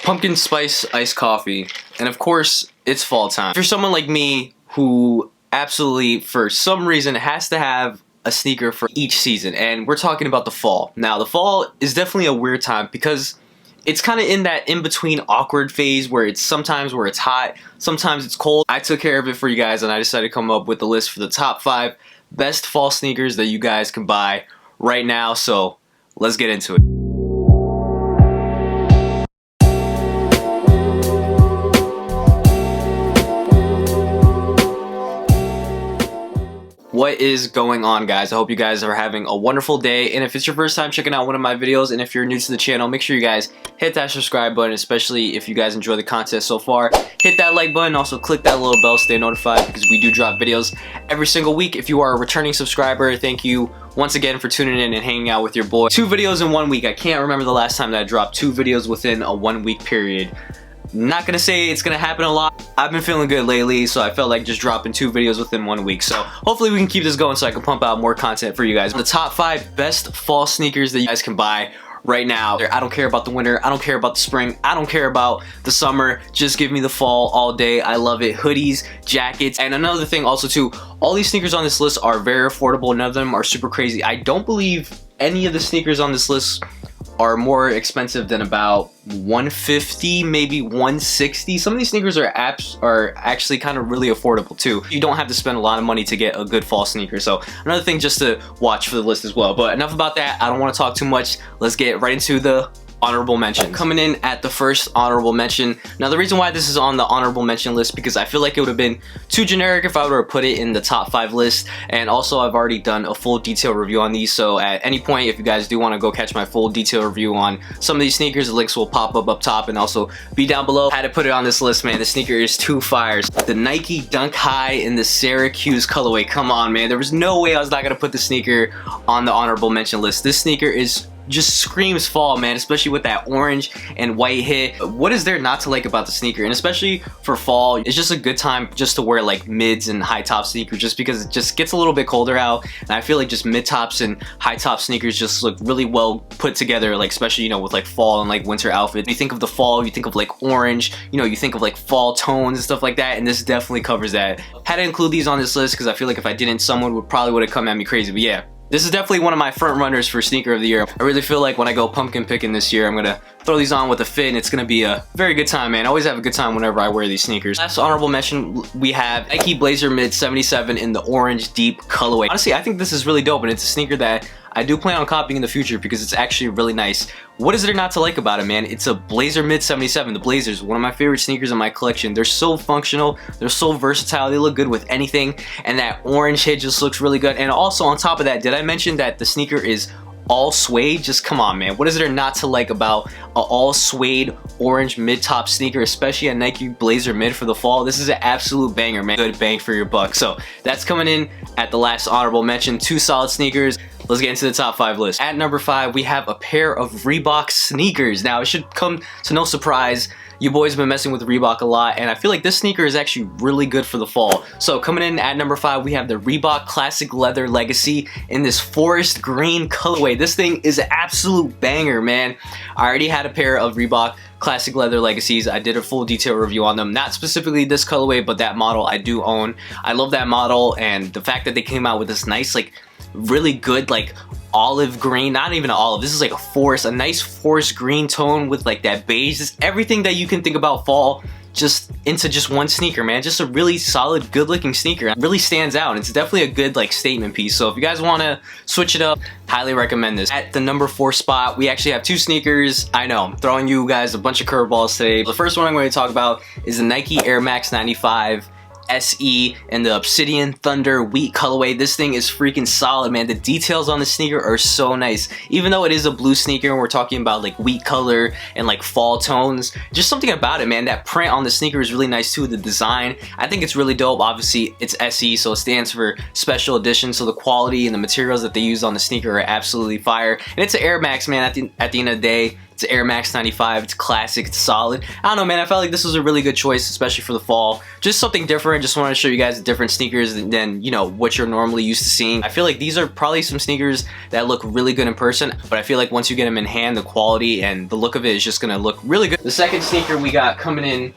pumpkin spice iced coffee, and of course, it's fall time. If you're someone like me who absolutely, for some reason, has to have a sneaker for each season, and we're talking about the fall. Now, the fall is definitely a weird time because it's kind of in that in-between awkward phase where it's sometimes where it's hot, sometimes it's cold. I took care of it for you guys, and I decided to come up with a list for the top 5 best fall sneakers that you guys can buy right now, so let's get into it. What is going on, guys? I hope you guys are having a wonderful day, and if it's your first time checking out one of my videos, and if you're new to the channel, make sure you guys hit that subscribe button, especially if you guys enjoy the content so far. Hit that like button, also click that little bell, stay notified, because we do drop videos every single week. If you are a returning subscriber, thank you once again for tuning in and hanging out with your boy. 2 videos in 1 week. I can't remember the last time that I dropped 2 videos within a 1 week period. Not gonna say it's gonna happen a lot. I've been feeling good lately, so I felt like just dropping 2 videos within 1 week. So hopefully we can keep this going so I can pump out more content for you guys. The top 5 best fall sneakers that you guys can buy right now. I don't care about the winter, I don't care about the spring, I don't care about the summer. Just give me the fall all day. I love it. Hoodies, jackets, and another thing also too, all these sneakers on this list are very affordable. None of them are super crazy. I don't believe any of the sneakers on this list are more expensive than about $150, maybe $160. Some of these sneakers are actually kind of really affordable too. You don't have to spend a lot of money to get a good fall sneaker. So another thing just to watch for the list as well. But enough about that. I don't want to talk too much. Let's get right into the honorable mention. Coming in at the first honorable mention. Now the reason why this is on the honorable mention list, because I feel like it would have been too generic if I were to put it in the top 5 list, and also I've already done a full detailed review on these, so at any point if you guys do want to go catch my full detailed review on some of these sneakers, the links will pop up top and also be down below. I had to put it on this list, man. The sneaker is too fires. The Nike Dunk High in the Syracuse colorway. Come on, man. There was no way I was not gonna put the sneaker on the honorable mention list. This sneaker is just screams fall, man, especially with that orange and white hit. What is there not to like about the sneaker? And especially for fall, it's just a good time just to wear like mids and high top sneakers, just because it just gets a little bit colder out, and I feel like just mid tops and high top sneakers just look really well put together, like especially, you know, with like fall and like winter outfits. You think of the fall, you think of like orange, you know, you think of like fall tones and stuff like that, and this definitely covers that. Had to include these on this list because I feel like if I didn't, someone would have come at me crazy. But yeah, this is definitely one of my front runners for sneaker of the year. I really feel like when I go pumpkin picking this year, I'm gonna throw these on with a fit, and it's gonna be a very good time, man. I always have a good time whenever I wear these sneakers. Last honorable mention, we have Nike Blazer Mid 77 in the orange deep colorway. Honestly, I think this is really dope, and it's a sneaker that I do plan on copying in the future because it's actually really nice. What is there not to like about it, man? It's a Blazer Mid 77. The Blazers, one of my favorite sneakers in my collection. They're so functional, they're so versatile, they look good with anything, and that orange hit just looks really good. And also on top of that, did I mention that the sneaker is all suede? Just come on, man. What is there not to like about an all suede orange mid-top sneaker, especially a Nike Blazer Mid for the fall? This is an absolute banger, man. Good bang for your buck. So that's coming in at the last honorable mention. 2 solid sneakers. Let's get into the top 5 list. At number 5, we have a pair of Reebok sneakers. Now, it should come to no surprise, you boys have been messing with Reebok a lot, and I feel like this sneaker is actually really good for the fall. So coming in at number 5, we have the Reebok Classic Leather Legacy in this forest green colorway. This thing is an absolute banger, man. I already had a pair of Reebok Classic Leather Legacies. I did a full detailed review on them. Not specifically this colorway, but that model I do own. I love that model, and the fact that they came out with this nice, like, really good, like, olive green, not even an olive, this is like a nice forest green tone with like that beige. Just everything that you can think about fall just into just one sneaker, man. Just a really solid, good looking sneaker. It really stands out. It's definitely a good like statement piece. So if you guys want to switch it up, highly recommend this. At the number 4 spot, we actually have 2 sneakers. I know, I'm throwing you guys a bunch of curveballs today. The first one I'm going to talk about is the Nike Air Max 95 SE and the ObsidianThunder wheat colorway. This thing is freaking solid, man. The details on the sneaker are so nice. Even though it is a blue sneaker and we're talking about like wheat color and like fall tones, just something about it, man. That print on the sneaker is really nice too. The design, I think it's really dope. Obviously it's SE, so it stands for special edition, so the quality and the materials that they use on the sneaker are absolutely fire. And it's an Air Max, man. At the end of the day, It's Air Max 95. It's classic. It's solid. I don't know, man. I felt like this was a really good choice, especially for the fall. Just something different. Just wanted to show you guys the different sneakers than, you know, what you're normally used to seeing. I feel like these are probably some sneakers that look really good in person, but I feel like once you get them in hand, the quality and the look of it is just gonna look really good. The second sneaker we got coming in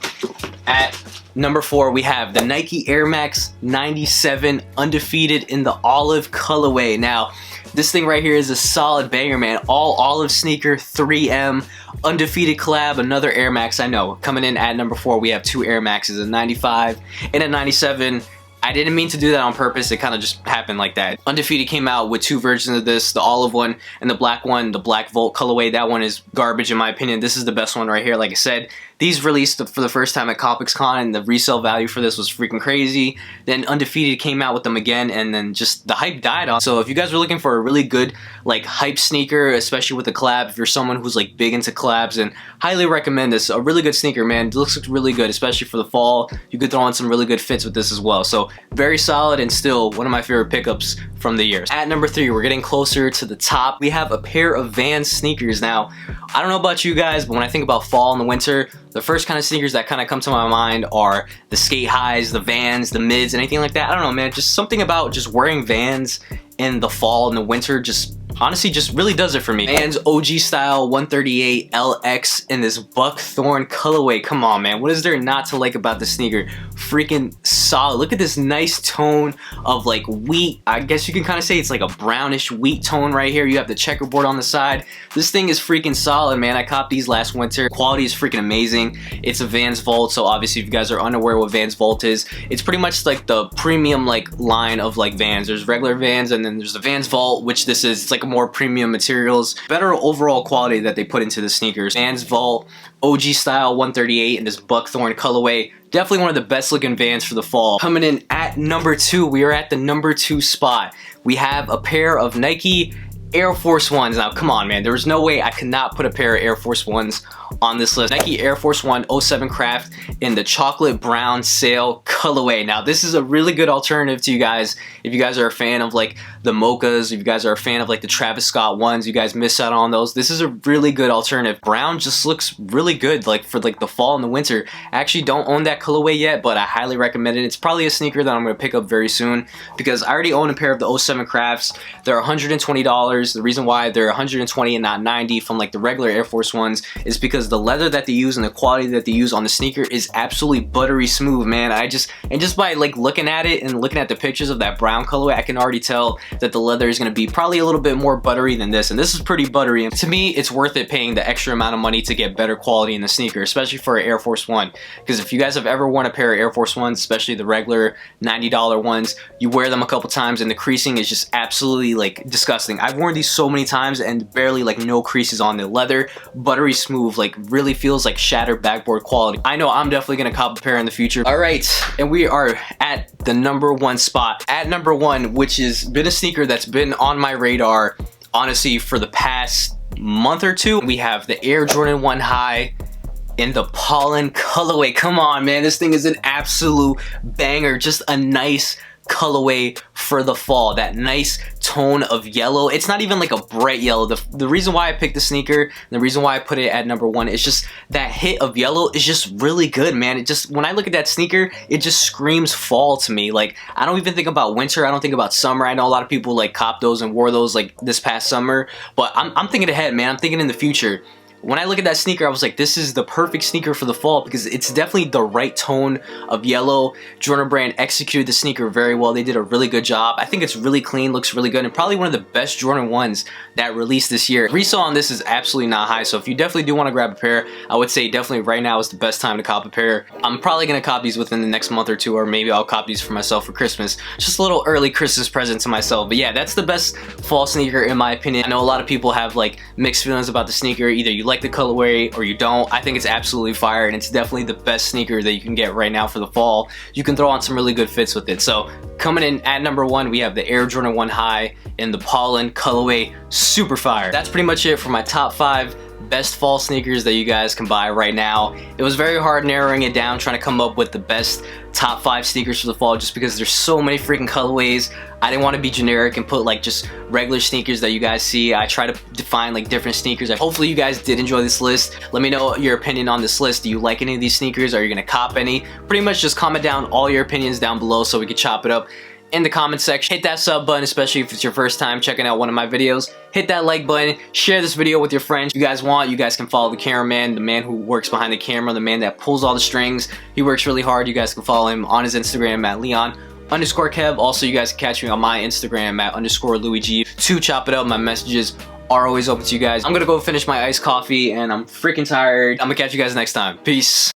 at number 4, we have the Nike Air Max 97 Undefeated in the olive colorway. Now, this thing right here is a solid banger, man. All olive sneaker, 3M, Undefeated collab, another Air Max. I know, coming in at number 4, we have 2 Air Maxes, a 95 and a 97. I didn't mean to do that on purpose. It kind of just happened like that. Undefeated came out with 2 versions of this, the olive one and the black one, the Black Volt colorway. That one is garbage in my opinion. This is the best one right here. Like I said, these released for the first time at ComixCon, and the resale value for this was freaking crazy. Then Undefeated came out with them again, and then just the hype died on. So if you guys are looking for a really good like hype sneaker, especially with a collab, if you're someone who's like big into collabs, then highly recommend this. A really good sneaker, man. It looks really good, especially for the fall. You could throw on some really good fits with this as well. So very solid, and still one of my favorite pickups from the year. At number 3, we're getting closer to the top. We have a pair of Vans sneakers. Now, I don't know about you guys, but when I think about fall and the winter, the first kind of sneakers that kind of come to my mind are the skate highs, the Vans, the mids, anything like that. I don't know, man. Just something about just wearing Vans in the fall and the winter just honestly just really does it for me. Vans OG style 138 LX in this buckthorn colorway. Come on, man. What is there not to like about this sneaker? Freaking solid. Look at this nice tone of like wheat. I guess you can kind of say it's like a brownish wheat tone right here. You have the checkerboard on the side. This thing is freaking solid, man. I copped these last winter. Quality is freaking amazing. It's a Vans Volt, so obviously if you guys are unaware what Vans Volt is, it's pretty much like the premium like line of like Vans. There's regular Vans, and then there's the Vans Volt, which this is. It's like a more premium materials, better overall quality that they put into the sneakers. Vans Volt OG style 138 in this buckthorn colorway. Definitely one of the best looking Vans for the fall. Coming in at number 2, we are at the number 2 spot. We have a pair of Nike Air Force Ones. Now, come on, man. There was no way I could not put a pair of Air Force Ones on this list. Nike Air Force One 07 Craft in the chocolate brown sail colorway. Now, this is a really good alternative to you guys. If you guys are a fan of like the mochas, if you guys are a fan of like the Travis Scott ones, you guys miss out on those. This is a really good alternative. Brown just looks really good like for like the fall and the winter. I actually don't own that colorway yet, but I highly recommend it. It's probably a sneaker that I'm going to pick up very soon because I already own a pair of the 07 Crafts. They're $120. The reason why they're $120 and not $90 from like the regular Air Force Ones is because the leather that they use and the quality that they use on the sneaker is absolutely buttery smooth, man. Just by like looking at it and looking at the pictures of that brown colorway, I can already tell that the leather is going to be probably a little bit more buttery than this, and this is pretty buttery. And to me, it's worth it paying the extra amount of money to get better quality in the sneaker, especially for an Air Force One. Because if you guys have ever worn a pair of Air Force Ones, especially the regular $90 ones, you wear them a couple times and the creasing is just absolutely like disgusting. I've worn these so many times and barely like no creases on the leather. Buttery smooth, like really feels like shattered backboard quality. I know I'm definitely gonna cop a pair in the future. All right, and we are at the number 1 spot. At number 1, which has been a sneaker that's been on my radar honestly for the past month or two, we have the Air Jordan 1 High in the Pollen colorway. Come on, man, this thing is an absolute banger. Just a nice colorway for the fall. That nice tone of yellow. It's not even like a bright yellow. The reason why I picked the sneaker, the reason why I put it at number 1 is just that hit of yellow is just really good, man. It just, when I look at that sneaker, it just screams fall to me. Like, I don't even think about winter. I don't think about summer. I know a lot of people like cop those and wore those like this past summer, but I'm thinking ahead, man. I'm thinking in the future. When I look at that sneaker, I was like, this is the perfect sneaker for the fall because it's definitely the right tone of yellow. Jordan Brand executed the sneaker very well. They did a really good job. I think it's really clean, looks really good, and probably one of the best Jordan 1s that released this year. Resale on this is absolutely not high, so if you definitely do want to grab a pair, I would say definitely right now is the best time to cop a pair. I'm probably going to cop these within the next month or two, or maybe I'll cop these for myself for Christmas. Just a little early Christmas present to myself. But yeah, that's the best fall sneaker in my opinion. I know a lot of people have like mixed feelings about the sneaker. Either you like the colorway or you don't. I think it's absolutely fire, and it's definitely the best sneaker that you can get right now for the fall. You can throw on some really good fits with it. So coming in at number 1, we have the Air Jordan 1 High in the Pollen colorway. Super fire. That's pretty much it for my top 5 best fall sneakers that you guys can buy right now. It was very hard narrowing it down, trying to come up with the best top 5 sneakers for the fall, just because there's so many freaking colorways. I didn't want to be generic and put like just regular sneakers that you guys see. I try to define like different sneakers. Hopefully you guys did enjoy this list. Let me know your opinion on this list. Do you like any of these sneakers? Are you gonna cop any? Pretty much just comment down all your opinions down below so we can chop it up in the comment section. Hit that sub button, especially if it's your first time checking out one of my videos. Hit that like button, share this video with your friends. You guys want, you guys can follow the cameraman, the man who works behind the camera, the man that pulls all the strings. He works really hard. You guys can follow him on his Instagram at Leon_Kev. Also, you guys can catch me on my Instagram at _LouisG to chop it up. My messages are always open to you guys. I'm gonna go finish my iced coffee and I'm freaking tired. I'm gonna catch you guys next time. Peace.